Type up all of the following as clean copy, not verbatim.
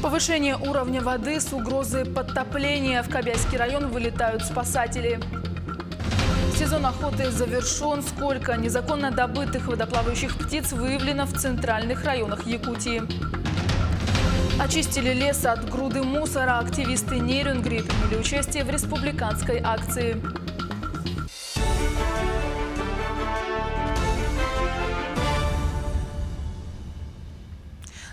Повышение уровня воды с угрозой подтопления. В Кобяйский район вылетают спасатели. Сезон охоты завершен. Сколько незаконно добытых водоплавающих птиц выявлено в центральных районах Якутии. Очистили лес от груды мусора. Активисты Нерюнгри приняли участие в республиканской акции.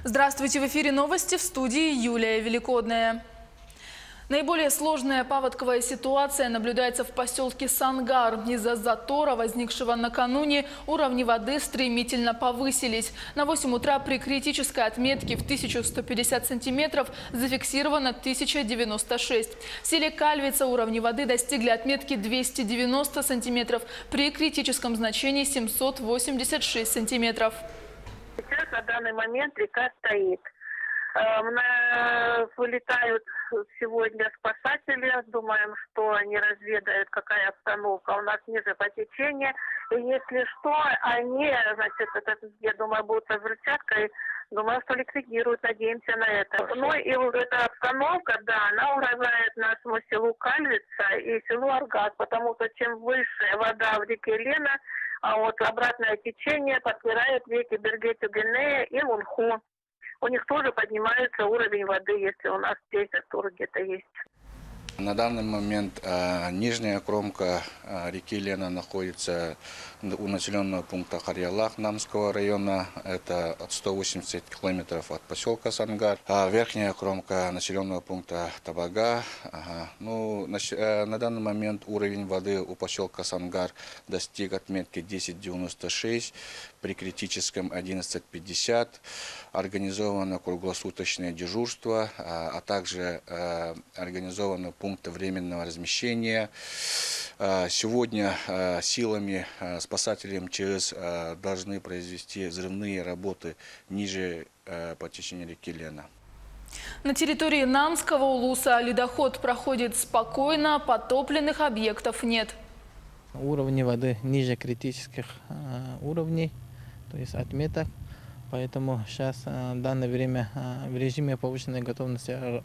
Здравствуйте! В эфире новости, в студии Юлия Великодная. Наиболее сложная паводковая ситуация наблюдается в поселке Сангар. Из-за затора, возникшего накануне, уровни воды стремительно повысились. На 8 утра при критической отметке в 1150 сантиметров зафиксировано 1096. В селе Кальвица уровни воды достигли отметки 290 сантиметров, при критическом значении 786 сантиметров. Сейчас на данный момент река стоит. Вылетают сегодня спасатели. Думаем, что они разведают, какая обстановка у нас ниже по течению. И если что, они, я думаю, будут с взрывчаткой. Думаю, что ликвидируют. Надеемся на это. Ну и вот эта обстановка, да, она угрожает нашему селу Кальвица и селу Аргат. Потому что чем выше вода в реке Лена, а вот обратное течение подпирает реки Бергетю-Генея и Лунху. У них тоже поднимается уровень воды, если у нас здесь затор где-то есть. На данный момент нижняя кромка реки Лена находится у населенного пункта Харьялах Намского района. Это от 180 километров от поселка Сангар. А верхняя кромка населенного пункта Табага. На данный момент уровень воды у поселка Сангар достиг отметки 10,96, при критическом 11,50. Организовано круглосуточное дежурство, а также организовано пункты временного размещения. Сегодня силами спасателей МЧС должны произвести взрывные работы ниже по течению реки Лена. На территории Намского улуса ледоход проходит спокойно, потопленных объектов нет. Уровни воды ниже критических уровней, то есть отметок. Поэтому сейчас в данное время в режиме повышенной готовности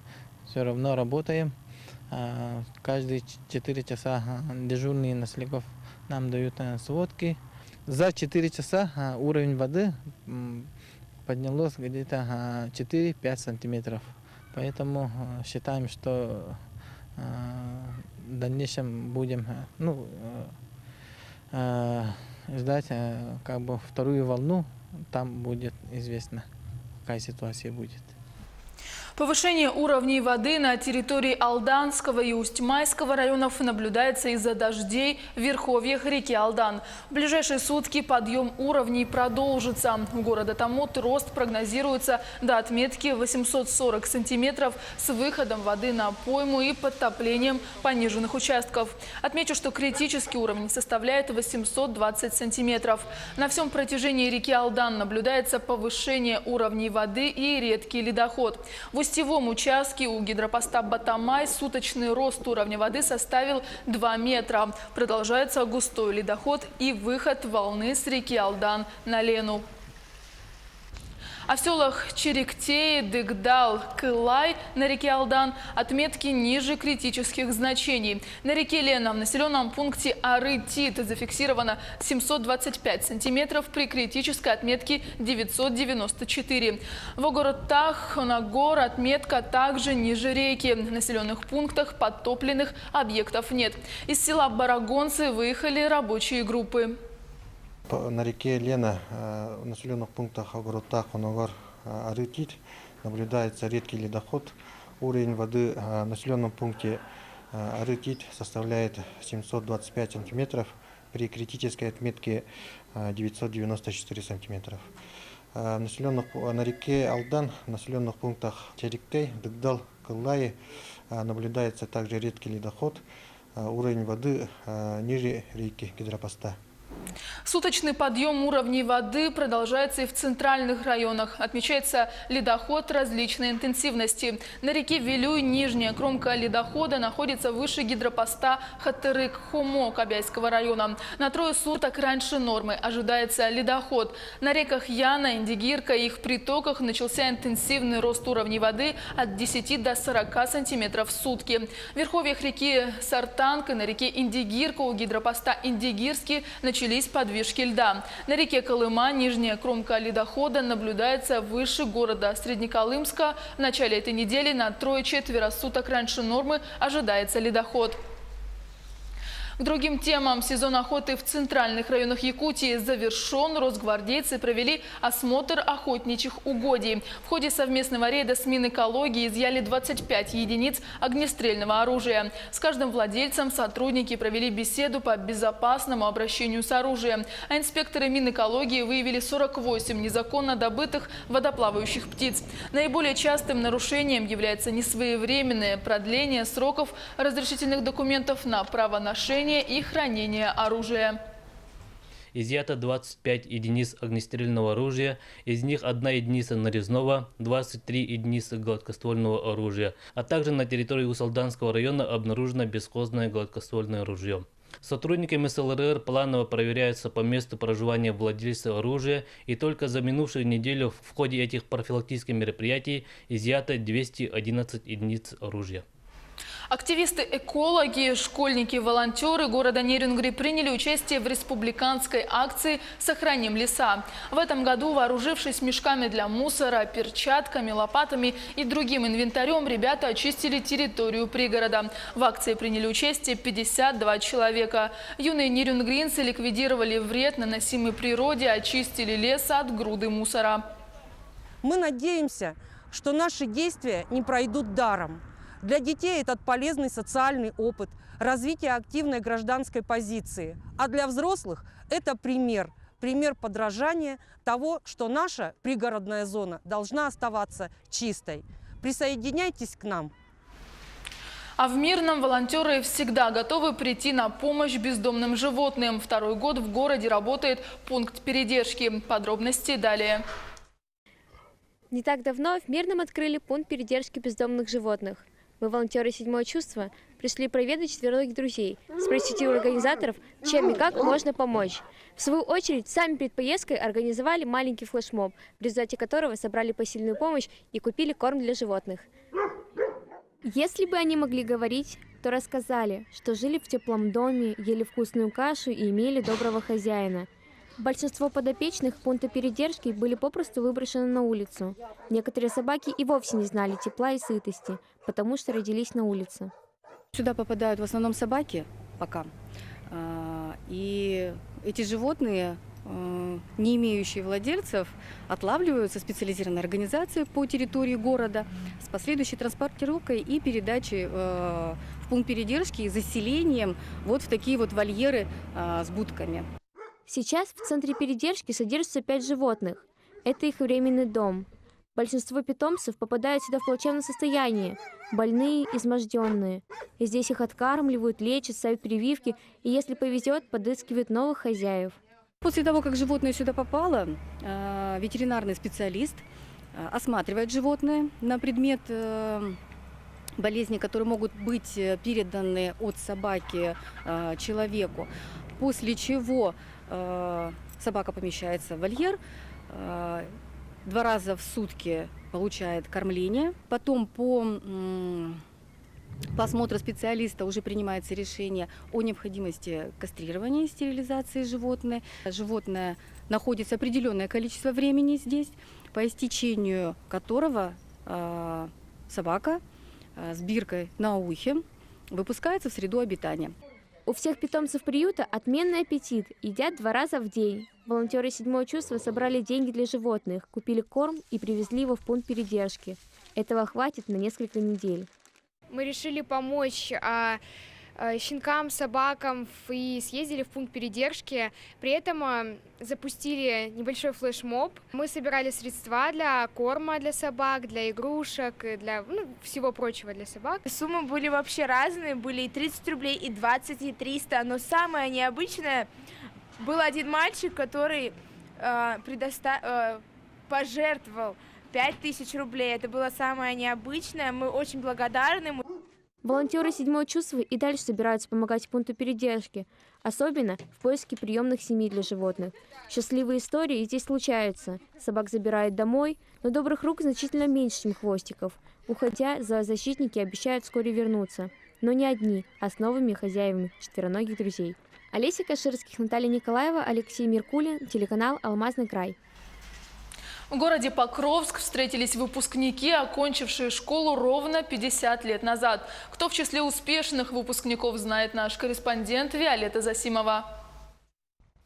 все равно работаем. Каждые 4 часа дежурные на Слегов нам дают сводки. За 4 часа уровень воды поднялось где-то 4-5 сантиметров. Поэтому считаем, что в дальнейшем будем ждать вторую волну. Там будет известно, какая ситуация будет. Повышение уровней воды на территории Алданского и Усть-Майского районов наблюдается из-за дождей в верховьях реки Алдан. В ближайшие сутки подъем уровней продолжится. У города Томот рост прогнозируется до отметки 840 сантиметров с выходом воды на пойму и подтоплением пониженных участков. Отмечу, что критический уровень составляет 820 сантиметров. На всем протяжении реки Алдан наблюдается повышение уровней воды и редкий ледоход. В устьевом участке у гидропоста Батамай суточный рост уровня воды составил 2 метра. Продолжается густой ледоход и выход волны с реки Алдан на Лену. А в селах Черектей, Дыгдал, Кылай на реке Алдан отметки ниже критических значений. На реке Лена в населенном пункте Ары-Тит зафиксировано 725 сантиметров при критической отметке 994. В Огород-Тах-Нагор отметка также ниже реки. В населенных пунктах подтопленных объектов нет. Из села Барагонцы выехали рабочие группы. На реке Лена в населенных пунктах Огород-Тах, Нагор, Ары-Тит наблюдается редкий ледоход. Уровень воды в населенном пункте Ары-Тит составляет 725 сантиметров при критической отметке 994 сантиметров. На реке Алдан в населенных пунктах Черектей, Дыгдал, Кылай наблюдается также редкий ледоход. Уровень воды ниже реки гидропоста. Суточный подъем уровней воды продолжается и в центральных районах. Отмечается ледоход различной интенсивности. На реке Вилюй нижняя кромка ледохода находится выше гидропоста Хатырык-Хомо Кобяйского района. На 3 суток раньше нормы ожидается ледоход. На реках Яна, Индигирка и их притоках начался интенсивный рост уровней воды от 10 до 40 сантиметров в сутки. В верховьях реки Сартанг и на реке Индигирка у гидропоста Индигирский начались подвижки льда. На реке Колыма нижняя кромка ледохода наблюдается выше города Среднеколымска. В начале этой недели на 3-4 суток раньше нормы ожидается ледоход. К другим темам. Сезон охоты в центральных районах Якутии завершен. Росгвардейцы провели осмотр охотничьих угодий. В ходе совместного рейда с Минэкологии изъяли 25 единиц огнестрельного оружия. С каждым владельцем сотрудники провели беседу по безопасному обращению с оружием. А инспекторы Минэкологии выявили 48 незаконно добытых водоплавающих птиц. Наиболее частым нарушением является несвоевременное продление сроков разрешительных документов на правоношение и хранение оружия. Изъято 25 единиц огнестрельного оружия, из них 1 единица нарезного, 23 единицы гладкоствольного оружия, а также на территории Усалданского района обнаружено бесхозное гладкоствольное ружье. Сотрудниками СЛРР планово проверяются по месту проживания владельца оружия, и только за минувшую неделю в ходе этих профилактических мероприятий изъято 211 единиц оружия. Активисты-экологи, школьники, волонтеры города Нерюнгри приняли участие в республиканской акции «Сохраним леса». В этом году, вооружившись мешками для мусора, перчатками, лопатами и другим инвентарем, ребята очистили территорию пригорода. В акции приняли участие 52 человека. Юные нерюнгринцы ликвидировали вред, наносимый природе, очистили лес от груды мусора. Мы надеемся, что наши действия не пройдут даром. Для детей этот полезный социальный опыт, развитие активной гражданской позиции. А для взрослых это пример подражания того, что наша пригородная зона должна оставаться чистой. Присоединяйтесь к нам. А в Мирном волонтеры всегда готовы прийти на помощь бездомным животным. Второй год в городе работает пункт передержки. Подробности далее. Не так давно в Мирном открыли пункт передержки бездомных животных. Мы, волонтеры «Седьмое чувство», пришли проведать четверых друзей, спросить у организаторов, чем и как можно помочь. В свою очередь, сами перед поездкой организовали маленький флешмоб, в результате которого собрали посильную помощь и купили корм для животных. Если бы они могли говорить, то рассказали, что жили в теплом доме, ели вкусную кашу и имели доброго хозяина. Большинство подопечных пункта передержки были попросту выброшены на улицу. Некоторые собаки и вовсе не знали тепла и сытости, потому что родились на улице. Сюда попадают в основном собаки пока. И эти животные, не имеющие владельцев, отлавливаются специализированной организацией по территории города с последующей транспортировкой и передачей в пункт передержки и заселением вот в такие вот вольеры с будками. Сейчас в центре передержки содержится 5 животных. Это их временный дом. Большинство питомцев попадают сюда в плачевном состоянии, больные, изможденные. И здесь их откармливают, лечат, ставят прививки и, если повезет, подыскивают новых хозяев. После того, как животное сюда попало, ветеринарный специалист осматривает животное на предмет болезней, которые могут быть переданы от собаки человеку. После чего собака помещается в вольер, 2 раза в сутки получает кормление. Потом по осмотру специалиста уже принимается решение о необходимости кастрирования и стерилизации животных. Животное находится определенное количество времени здесь, по истечению которого собака с биркой на ухе выпускается в среду обитания. У всех питомцев приюта отменный аппетит, едят 2 раза в день. Волонтеры «Седьмое чувство» собрали деньги для животных, купили корм и привезли его в пункт передержки. Этого хватит на несколько недель. Мы решили помочь щенкам, собакам и съездили в пункт передержки. При этом запустили небольшой флешмоб. Мы собирали средства для корма для собак, для игрушек, для всего прочего для собак. Суммы были вообще разные, были и 30 рублей, и 20, и 300, но самое необычное Был один мальчик, который пожертвовал 5000 рублей. Это было самое необычное. Мы очень благодарны. Волонтеры «Седьмого чувства» и дальше собираются помогать пункту передержки, особенно в поиске приемных семей для животных. Счастливые истории здесь случаются. Собак забирают домой, но добрых рук значительно меньше, чем хвостиков. Уходя, зоозащитники обещают вскоре вернуться. Но не одни, а с новыми хозяевами четвероногих друзей. Олеся Каширских, Наталья Николаева, Алексей Меркулин, телеканал «Алмазный край». В городе Покровск встретились выпускники, окончившие школу ровно 50 лет назад. Кто в числе успешных выпускников, знает наш корреспондент Виолетта Засимова.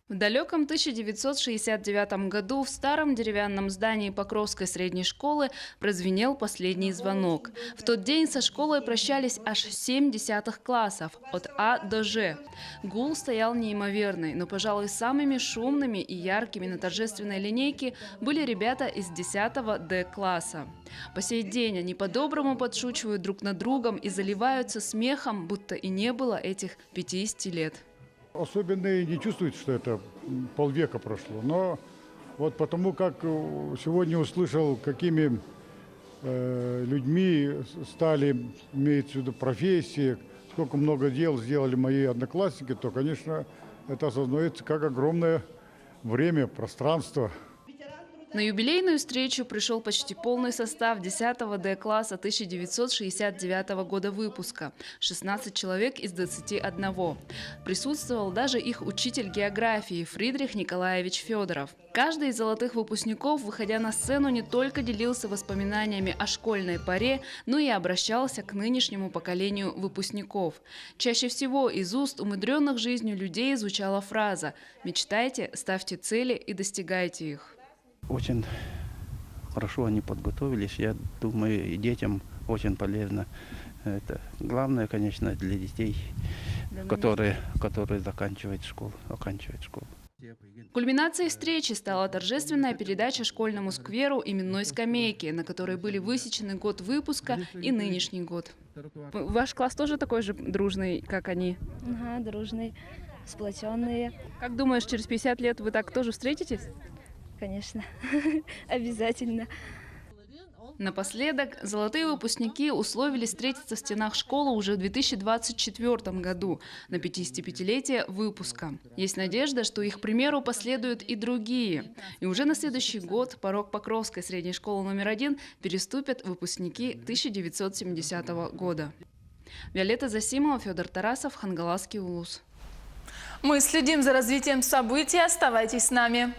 В далеком 1969 году в старом деревянном здании Покровской средней школы прозвенел последний звонок. В тот день со школой прощались аж 7 десятых классов, от А до Ж. Гул стоял неимоверный, но, пожалуй, самыми шумными и яркими на торжественной линейке были ребята из 10 Д класса. По сей день они по-доброму подшучивают друг над другом и заливаются смехом, будто и не было этих 50 лет. Особенно и не чувствуется, что это полвека прошло. Но вот потому как сегодня услышал, какими людьми стали, имеется в виду профессии, сколько много дел сделали мои одноклассники, то, конечно, это осознается как огромное время, пространство. На юбилейную встречу пришел почти полный состав 10 Д класса 1969 года выпуска. 16 человек из 21. Присутствовал даже их учитель географии Фридрих Николаевич Федоров. Каждый из золотых выпускников, выходя на сцену, не только делился воспоминаниями о школьной поре, но и обращался к нынешнему поколению выпускников. Чаще всего из уст умудренных жизнью людей звучала фраза «Мечтайте, ставьте цели и достигайте их». Очень хорошо они подготовились. Я думаю, и детям очень полезно. Это главное, конечно, для детей, которые заканчивают школу, оканчивают школу. Кульминацией встречи стала торжественная передача школьному скверу именной скамейки, на которой были высечены год выпуска и нынешний год. Ваш класс тоже такой же дружный, как они? Ага, дружный, сплоченные. Как думаешь, через 50 лет вы так тоже встретитесь? Конечно, обязательно. Напоследок, золотые выпускники условились встретиться в стенах школы уже в 2024 году, на 55-летие выпуска. Есть надежда, что их примеру последуют и другие. И уже на следующий год порог Покровской средней школы номер 1 переступят выпускники 1970 года. Виолетта Засимова, Федор Тарасов, Хангаласский улус. Мы следим за развитием событий. Оставайтесь с нами.